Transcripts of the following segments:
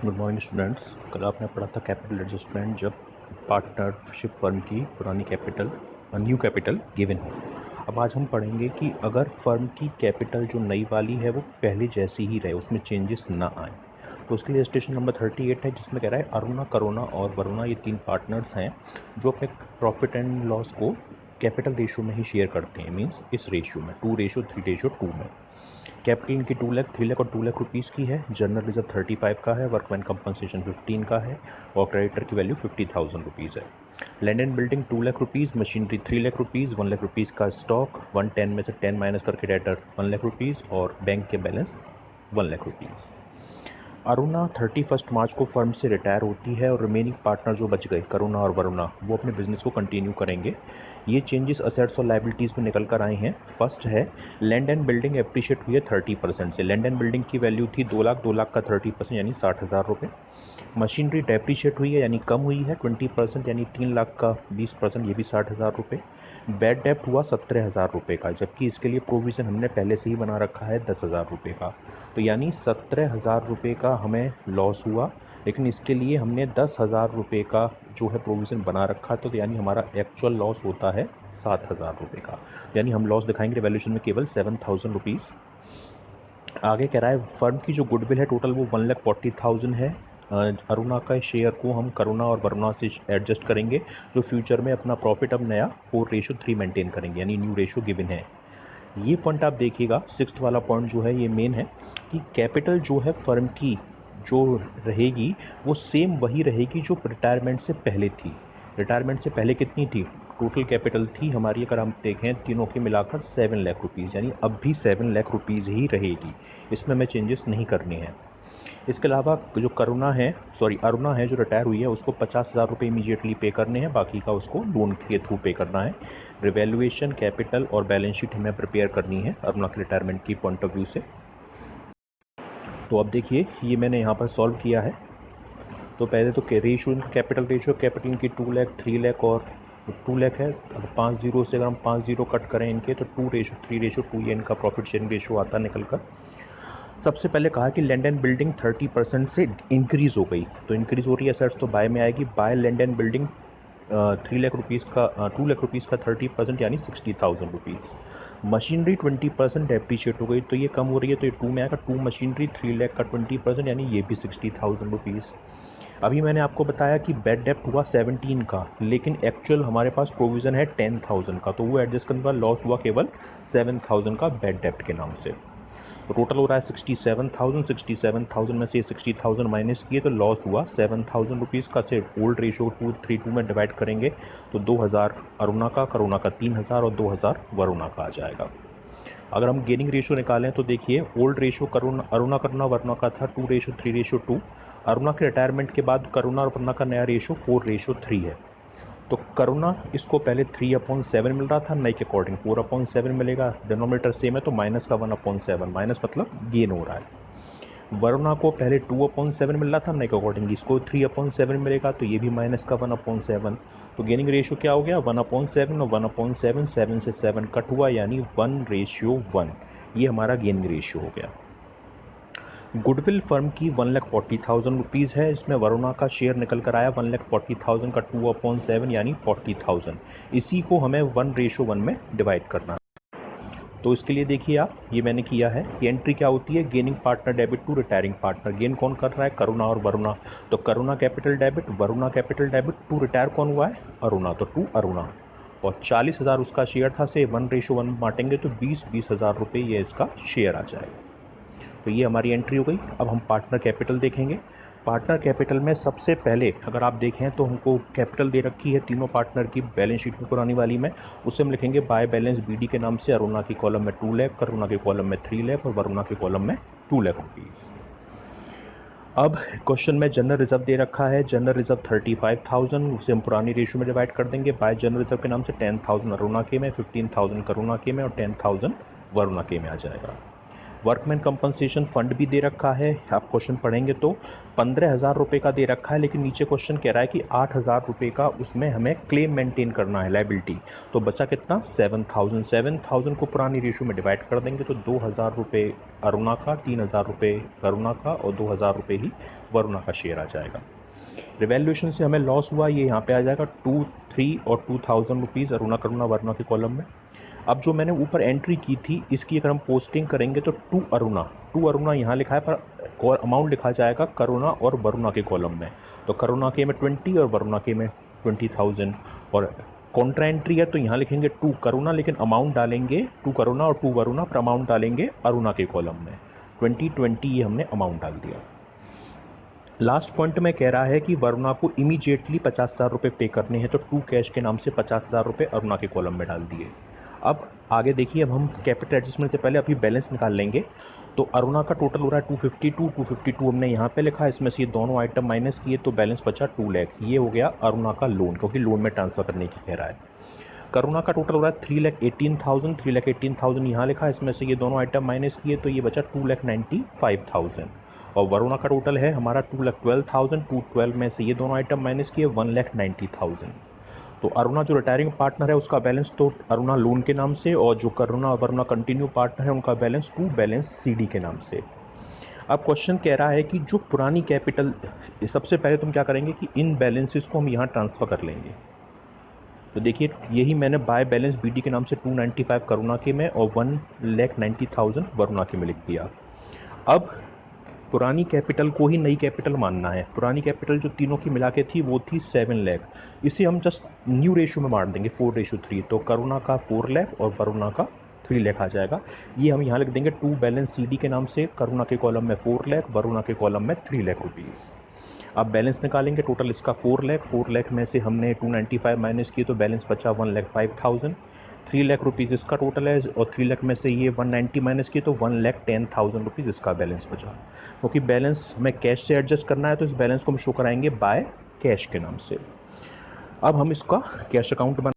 Good morning students. कल आपने पढ़ा था कैपिटल एडजस्टमेंट जब पार्टनरशिप फर्म की पुरानी कैपिटल न्यू कैपिटल गिवन हो। अब आज हम पढ़ेंगे कि अगर फर्म की कैपिटल जो नई वाली है वो पहले जैसी ही रहे, उसमें चेंजेस ना आए, तो उसके लिए स्टेशन नंबर 38 है जिसमें कह रहा है अरुणा, करुणा और वरुणा ये तीन पार्टनर्स हैं जो अपने प्रॉफिट एंड लॉस को कैपिटल रेशियो में ही शेयर करते हैं। मीन्स इस रेशियो में 2:3:2 में। कैपिटल इनकी 2 लाख 3 लाख और 2 लाख रुपीज़ की है। जनरल रिजर्व 35 का है। वर्कमैन कंपनसेशन 15 का है और क्रेडिटर की वैल्यू 50,000 रुपीज़ है। Land and building 2 lakh rupees, machinery 3 lakh rupees, 1 lakh rupees का स्टॉक, 110 में से 10 माइनस करके डेटर 1 लाख रुपीज़ और बैंक के बैलेंस 1 लाख रुपीज़। अरुणा 31 मार्च को फर्म से रिटायर होती है और रिमेनिंग पार्टनर जो बच गए करुणा और वरुणा वो अपने बिजनेस को कंटिन्यू करेंगे। ये चेंजेस असेट्स और लाइबिलिटीज़ में निकल कर आए हैं। फर्स्ट है लैंड एंड बिल्डिंग एप्रिशिएट हुई है 30% से। लैंड एंड बिल्डिंग की वैल्यू थी 2 लाख का 30% यानी 60,000 रुपये। मशीनरी डेप्रिशिएट हुई है यानी कम हुई है 20% यानी 3 लाख का 20% ये भी 60,000 रुपये। बैड डेप्ट हुआ 17,000 रुपये का, जबकि इसके लिए प्रोविज़न हमने पहले से ही बना रखा है 10,000 रुपये का, तो यानी 17,000 रुपये का हमें लॉस हुआ, लेकिन इसके लिए हमने 10,000 रुपये का जो है प्रोविज़न बना रखा, तो यानी हमारा एक्चुअल लॉस होता है 7,000 रुपये का, यानी हम लॉस दिखाएंगे रिवैल्यूएशन में केवल 7,000 रुपीज़। आगे कह रहा है फर्म की जो गुडविल है टोटल वो 1,40,000 है। अरुणा का शेयर को हम करुणा और वरुणा से एडजस्ट करेंगे जो फ्यूचर में अपना प्रॉफिट अब नया 4:3 मेंटेन करेंगे, यानी न्यू रेशो गिवन है। ये पॉइंट आप देखिएगा, 6th वाला पॉइंट जो है ये मेन है कि कैपिटल जो है फर्म की जो रहेगी वो सेम वही रहेगी जो रिटायरमेंट से पहले थी। रिटायरमेंट से पहले कितनी थी? टोटल कैपिटल थी हमारी, अगर हम देखें तीनों के मिलाकर 7 लाख रुपीज़, यानी अब भी 7 लाख रुपीज़ ही रहेगी, इसमें हमें चेंजेस नहीं करने हैं। इसके अलावा जो अरुणा है जो रिटायर हुई है उसको 50,000 रुपये इमीडिएटली पे करने हैं, बाकी का उसको लोन के थ्रू पे करना है। रिवैल्यूएशन, कैपिटल और बैलेंस शीट हमें प्रिपेयर करनी है अरुणा के रिटायरमेंट की पॉइंट ऑफ व्यू से। तो अब देखिए ये मैंने यहाँ पर सॉल्व किया है। तो पहले तो रेशियो, कैपिटल इनकी 2 लाख 3 लाख और 2 लाख है। अगर 5 जीरो से अगर हम 5 जीरो कट करें इनके तो 2:3:2 ये इनका प्रॉफिट शेयरिंग रेशियो आता निकल कर। सबसे पहले कहा कि लैंड एंड बिल्डिंग 30% से इंक्रीज हो गई, तो इंक्रीज हो रही है एसेट्स तो बाय में आएगी। By land and building 2 lakh rupees का 30% यानी 60,000 रुपीज़। मशीनरी 20% डेप्रीशिएट हो गई तो ये कम हो रही है, तो ये 2 में आएगा। 2 मशीनरी 3 लाख का 20% यानी ये भी 60,000 रुपीज़। अभी मैंने आपको बताया कि बैड डेप्ट हुआ 17 का, लेकिन एक्चुअल हमारे पास प्रोविज़न है 10,000 का, तो वो एडजस्ट करने के बाद लॉस हुआ केवल 7,000 का बैड डेप्ट के नाम से। तो टोटल हो रहा है 67,000 में से 60,000 माइनस किए तो लॉस हुआ 7,000 रुपीज़ का। से ओल्ड रेशो 2:3:2 में डिवाइड करेंगे तो 2,000 अरुणा का, करुणा का 3,000 और 2,000 वरुणा का आ जाएगा। अगर हम गेनिंग रेशियो निकालें तो देखिए ओल्ड रेशियो अरुणा करुणा वरुणा का था 2:3:2। अरुणा के रिटायरमेंट के बाद करुणा और वरुणा का नया रेशियो 4:3 है। तो करुणा इसको पहले 3/7 मिल रहा था, नए के अकॉर्डिंग 4/7 मिलेगा। डिनोमिनेटर सेम है तो माइनस का 1/7, माइनस मतलब गेन हो रहा है। वरुणा को पहले 2/7 मिल रहा था, नए के अकॉर्डिंग इसको 3/7 मिलेगा, तो ये भी माइनस का 1/7। तो गेनिंग रेशियो क्या हो गया 1/7 और 1/7, 7 से 7 कट हुआ यानी 1:1। ये हमारा गेनिंग रेशियो हो गया। गुडविल फर्म की 1,40,000 रुपीज़ है। इसमें वरुणा का शेयर निकल कर आया 1,40,000 का 2/7 यानी 40,000। इसी को हमें 1:1 में डिवाइड करना है। तो इसके लिए देखिए आप, ये मैंने किया है। ये एंट्री क्या होती है, gaining partner debit to retiring partner. Gain कौन कर रहा है, करुणा और वरुणा, तो Karuna capital debit, Varuna capital debit. To retire कौन हुआ है, अरुणा, तो टू अरुणा। और 40,000 उसका शेयर था, से 1:1 बांटेंगे तो 20,000 रुपये ये इसका शेयर आ जाएगा। तो ये हमारी एंट्री हो गई। अब हम पार्टनर कैपिटल देखेंगे। पार्टनर कैपिटल में सबसे पहले अगर आप देखें तो हमको कैपिटल दे रखी है तीनों पार्टनर की बैलेंस शीट में पुरानी वाली में। उसे हम लिखेंगे बाय बैलेंस बीडी के नाम से। अरुणा की कॉलम में 2 लाख, करुणा के कॉलम में 3 लाख और वरुणा के कॉलम में 2 लाख रुपीज़। अब क्वेश्चन में जनरल रिजर्व दे रखा है। जनरल रिजर्व 35,000, उसे हम पुरानी रेशियो में डिवाइड कर देंगे। बाय जनरल रिजर्व के नाम से 10,000 अरुणा के में, 15,000 करुणा के में और 10,000 वरुणा के में आ जाएगा। वर्कमैन कंपनसेशन फंड भी दे रखा है, आप क्वेश्चन पढ़ेंगे तो 15,000 रुपये का दे रखा है, लेकिन नीचे क्वेश्चन कह रहा है कि 8,000 रुपये का उसमें हमें क्लेम मेंटेन करना है, लाइबिलिटी। तो बचा कितना, 7,000 को पुरानी रेशियो में डिवाइड कर देंगे तो 2,000 रुपये अरुणा का, 3,000 रुपये करुणा का और 2,000 रुपये ही वरुणा का शेयर आ जाएगा। रिवैल्यूएशन से हमें लॉस हुआ, ये यहाँ पे आ जाएगा 2, 3 और 2,000 रुपीज़ अरुणा करुणा वरुणा के कॉलम में। अब जो मैंने ऊपर एंट्री की थी इसकी अगर हम पोस्टिंग करेंगे तो टू अरुणा यहाँ लिखा है पर अमाउंट लिखा जाएगा करुणा और वरुणा के कॉलम में। तो करुणा के में 20 और वरुणा के में 20,000, और कॉन्ट्रा एंट्री है तो यहाँ लिखेंगे 2 करुणा, लेकिन अमाउंट डालेंगे 2 करुणा और 2 वरुणा, पर अमाउंट डालेंगे अरुणा के कॉलम में। 20 ये हमने अमाउंट डाल दिया। लास्ट पॉइंट में कह रहा है कि वरुणा को इमीडिएटली 50,000 रुपये पे करने हैं, तो 2 कैश के नाम से 50,000 रुपये अरुणा के कॉलम में डाल दिए। अब आगे देखिए, अब हम कैपिटल एडजस्टमेंट से पहले अभी बैलेंस निकाल लेंगे। तो अरुणा का टोटल हो रहा है 252 हमने यहाँ पे लिखा है, इसमें से ये दोनों आइटम माइनस किए तो बैलेंस बचा 2 लाख। ये हो गया अरुणा का लोन, क्योंकि लोन में ट्रांसफर करने की कह रहा है। करुणा का टोटल हो रहा है 3,18,000 यहाँ लिखा है, इसमें से ये दोनों आइटम माइनस किए तो ये बचा 2,95,000। और वरुणा का टोटल है हमारा 2,12,000, 212 में से ये दोनों आइटम माइनस किए 1,90,000। तो अरुणा जो रिटायरिंग पार्टनर है उसका बैलेंस तो अरुणा लोन के नाम से, और जो करुणा और वरुणा कंटिन्यू पार्टनर है उनका बैलेंस टू बैलेंस सीडी के नाम से। अब क्वेश्चन कह रहा है कि जो पुरानी कैपिटल, सबसे पहले तुम क्या करेंगे कि इन बैलेंसेस को हम यहाँ ट्रांसफ़र कर लेंगे। तो देखिए, यही मैंने बाय बैलेंस बीडी के नाम से 295 करुणा के में और 1,90,000 वरुणा के में लिख दिया। अब पुरानी कैपिटल को ही नई कैपिटल मानना है। पुरानी कैपिटल जो तीनों की मिला के थी वो थी 7 लाख। इसे हम जस्ट न्यू रेशियो में बांट देंगे 4:3, तो करुणा का 4 लाख और वरुणा का 3 लाख आ जाएगा। ये हम यहाँ लिख देंगे टू बैलेंस सीडी के नाम से, करुणा के कॉलम में 4 लाख, वरुणा के कॉलम में 3 लाख रुपीज़। अब बैलेंस निकालेंगे, टोटल इसका 4 लाख में से हमने 295 माइनस किए तो बैलेंस बचा 1,05,000। 3 लाख रुपीज़ इसका टोटल है, और 3 लाख में से ये 190 माइनस किए तो 1,10,000 रुपीज़ इसका बैलेंस बचा। क्योंकि बैलेंस में कैश से एडजस्ट करना है तो इस बैलेंस को हम शो कराएंगे बाय कैश के नाम से। अब हम इसका कैश अकाउंट बना,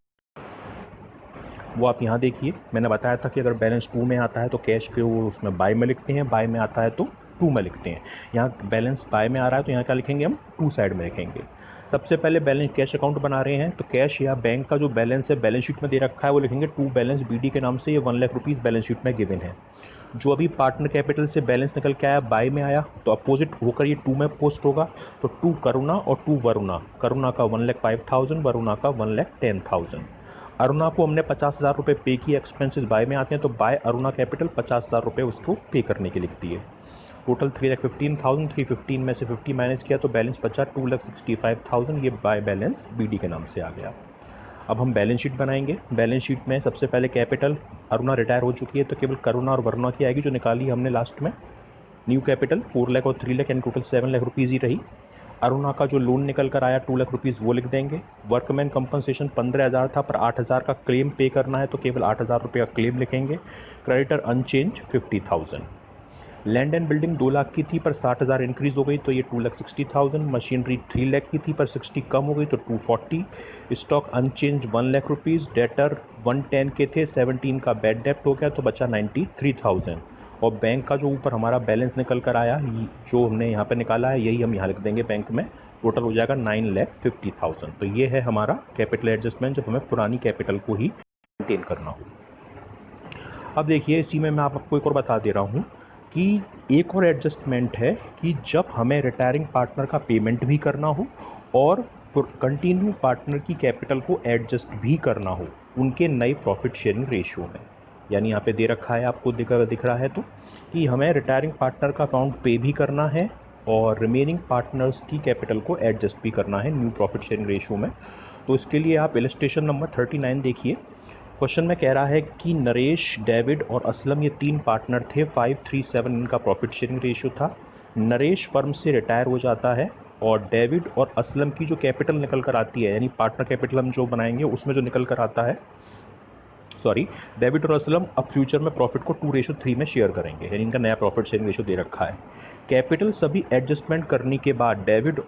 वो आप यहाँ देखिए, मैंने बताया था कि अगर बैलेंस 2 में आता है तो कैश के वो उसमें बाय में लिखते हैं, बाय में आता है तो 2 में लिखते हैं। यहाँ बैलेंस बाय में आ रहा है तो यहाँ क्या लिखेंगे, हम 2 साइड में लिखेंगे। सबसे पहले बैलेंस कैश अकाउंट बना रहे हैं तो कैश या बैंक का जो बैलेंस है बैलेंस शीट में दे रखा है वो लिखेंगे टू बैलेंस बीडी के नाम से, ये 1 लाख रुपीज़ बैलेंस शीट में गिवन है। जो अभी पार्टनर कैपिटल से बैलेंस निकल के आया बाय में आया तो अपोजिट होकर ये 2 में पोस्ट होगा, तो 2 करुणा और 2 वरुणा, करुणा का 1,05,000, वरुणा का 1,10,000। अरुणा को हमने 50,000 रुपये पे किए, एक्सपेंसेस बाय में आते हैं तो बाय अरुणा कैपिटल 50,000 रुपये उसको पे करने के लिखती है। टोटल 3,15,000, 315 में से 50 माइनस किया तो बैलेंस बचा 2,65,000, ये बाय बैलेंस बीडी के नाम से आ गया। अब हम बैलेंस शीट बनाएंगे। बैलेंस शीट में सबसे पहले कैपिटल, अरुणा रिटायर हो चुकी है तो केवल करुणा और वरुणा की आएगी जो निकाली हमने लास्ट में। न्यू कैपिटल 4 लाख और 3 लाख, यानी टोटल 7 लाख रुपीज़ ही रही। अरुणा का जो लोन निकल कर आया 2 लाख रुपीज़ वो लिख देंगे। वर्कमैन कंपनसेशन 15,000 था पर 8,000 का क्लेम पे करना है तो केवल 8,000 रुपये का क्लेम लिखेंगे। Creditor unchange 50,000। Land and building 2 lakh की थी पर 60,000 इंक्रीज़ हो गई तो ये 2,60,000। मशीनरी 3 लाख की थी पर 60 कम हो गई तो 240। Stock unchange 1 lakh rupees. Debtor 110 के थे, 17 का बैड डेप्ट हो गया तो बचा 93,000। और बैंक का जो ऊपर हमारा बैलेंस निकल कर आया, जो हमने यहाँ पे निकाला है यही हम यहाँ लिख देंगे बैंक में, टोटल हो जाएगा 9,50,000। तो ये है हमारा कैपिटल एडजस्टमेंट जब हमें पुरानी कैपिटल को ही मेंटेन करना हो। अब देखिए, इसी में मैं आपको एक और बता दे रहा हूँ कि एक और एडजस्टमेंट है कि जब हमें रिटायरिंग पार्टनर का पेमेंट भी करना हो और कंटिन्यू पार्टनर की कैपिटल को एडजस्ट भी करना हो उनके नए प्रॉफिट शेयरिंग रेशियो में। यानी यहाँ पे दे रखा है, आपको दिख रहा है तो, कि हमें रिटायरिंग पार्टनर का अकाउंट पे भी करना है और रिमेनिंग पार्टनर्स की कैपिटल को एडजस्ट भी करना है न्यू प्रॉफिट शेयरिंग रेशियो में। तो इसके लिए आप इलस्ट्रेशन नंबर 39 देखिए। क्वेश्चन में कह रहा है कि नरेश, डेविड और असलम ये 3 पार्टनर थे, 537 इनका प्रॉफिट शेयरिंग रेशियो था। नरेश फर्म से रिटायर हो जाता है और डेविड और असलम की जो कैपिटल निकल कर आती है, यानी पार्टनर कैपिटल हम जो बनाएंगे उसमें जो निकल कर आता है, डेविड और असलम अब फ्यूचर में प्रॉफिट को 2:3 में शेयर करेंगे, यानी इनका नया प्रॉफिट शेयरिंग रेशियो दे रखा है। कैपिटल सभी एडजस्टमेंट करने के बाद डेविड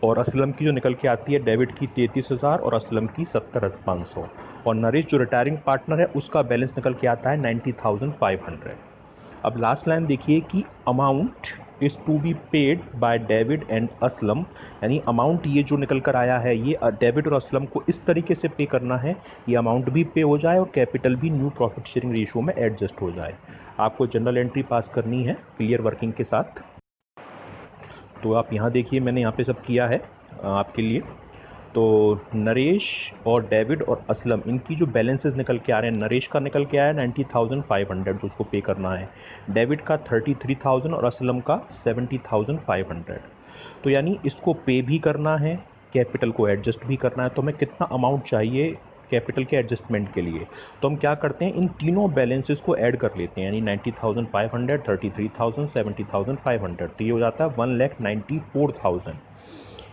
और असलम की जो निकल के आती है, डेविड की 33,000 और असलम की 70,500, और नरेश जो रिटायरिंग पार्टनर है उसका बैलेंस निकल के आता है 90,500। अब लास्ट लाइन देखिए कि amount is to be paid by David and Aslam, यानी अमाउंट ये जो निकल कर आया है ये डेविड और असलम को इस तरीके से पे करना है, ये अमाउंट भी पे हो जाए और कैपिटल भी न्यू प्रॉफिट शेयरिंग रेशियो में एडजस्ट हो जाए। आपको जनरल एंट्री पास करनी है क्लियर वर्किंग के साथ। तो आप यहाँ देखिए मैंने यहाँ पे सब किया है आपके लिए। तो नरेश और डेविड और असलम इनकी जो बैलेंसेस निकल के आ रहे हैं, नरेश का निकल के आया 90,500 जो उसको पे करना है, डेविड का 33,000 और असलम का 70,500। तो यानी इसको पे भी करना है, कैपिटल को एडजस्ट भी करना है। तो हमें कितना अमाउंट चाहिए कैपिटल के एडजस्टमेंट के लिए? तो हम क्या करते हैं, इन तीनों बैलेंसेस को ऐड कर लेते हैं, यानी 90,500, 33,000, 70,500, तो ये हो जाता है 1,94,000।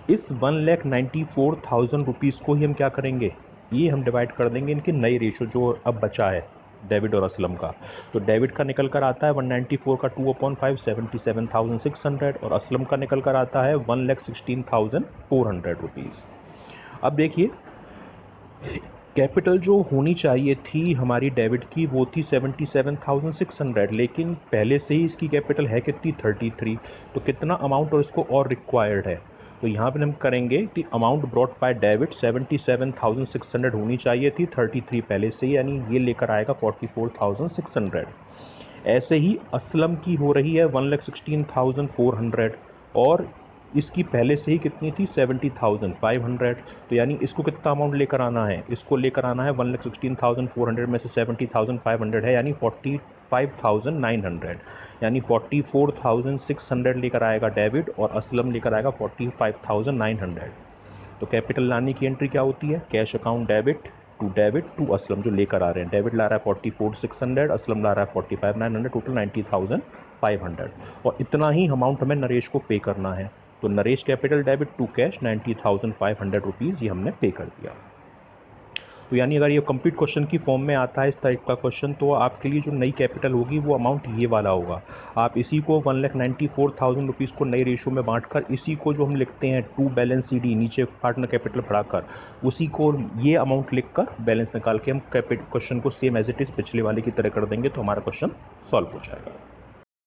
इस 1,94,000 रुपीज़ को ही हम क्या करेंगे, ये हम डिवाइड कर देंगे इनके नए रेशो जो अब बचा है डेविड और असलम का। तो डेविड का निकल कर आता है 194 का 2/5 77,600 और असलम का निकल कर आता है 1,16,400 रुपीज़। अब देखिए कैपिटल जो होनी चाहिए थी हमारी डेविड की वो थी 77,600, लेकिन पहले से ही इसकी कैपिटल है कितनी 33। तो कितना अमाउंट और इसको और रिक्वायर्ड है, तो यहाँ पे हम करेंगे कि अमाउंट ब्रॉट बाय डेविड 77,600 होनी चाहिए थी, 33 पहले से ही, यानी ये लेकर आएगा 44,600। ऐसे ही असलम की हो रही है 1,16,400 और इसकी पहले से ही कितनी थी 70,500। तो यानी इसको कितना अमाउंट लेकर आना है, इसको लेकर आना है 1,16,400 में से 70,500 है यानी 45,900, यानी 44,600 लेकर आएगा डेविड और असलम लेकर आएगा 45,900। तो कैपिटल लाने की एंट्री क्या होती है, cash account debit to Aslam जो लेकर आ रहे हैं, डेबिट ला रहा है 44,600, असलम ला रहा है 45,900, टोटल 90,500 और इतना ही अमाउंट हमें नरेश को पे करना है। तो Naresh capital debit to cash 90,500 rupees ये हमने पे कर दिया। तो यानी अगर ये कंप्लीट क्वेश्चन की फॉर्म में आता है इस टाइप का क्वेश्चन, तो आपके लिए जो नई कैपिटल होगी वो अमाउंट ये वाला होगा। आप इसी को 1,94,000 रुपीज़ को नई रेशो में बांटकर इसी को जो हम लिखते हैं टू बैलेंस CD नीचे पार्टनर कैपिटल पढ़ाकर उसी को ये अमाउंट लिखकर बैलेंस निकाल के हम क्वेश्चन को सेम एज इट इज़ पिछले वाले की तरह कर देंगे तो हमारा क्वेश्चन सॉल्व हो जाएगा।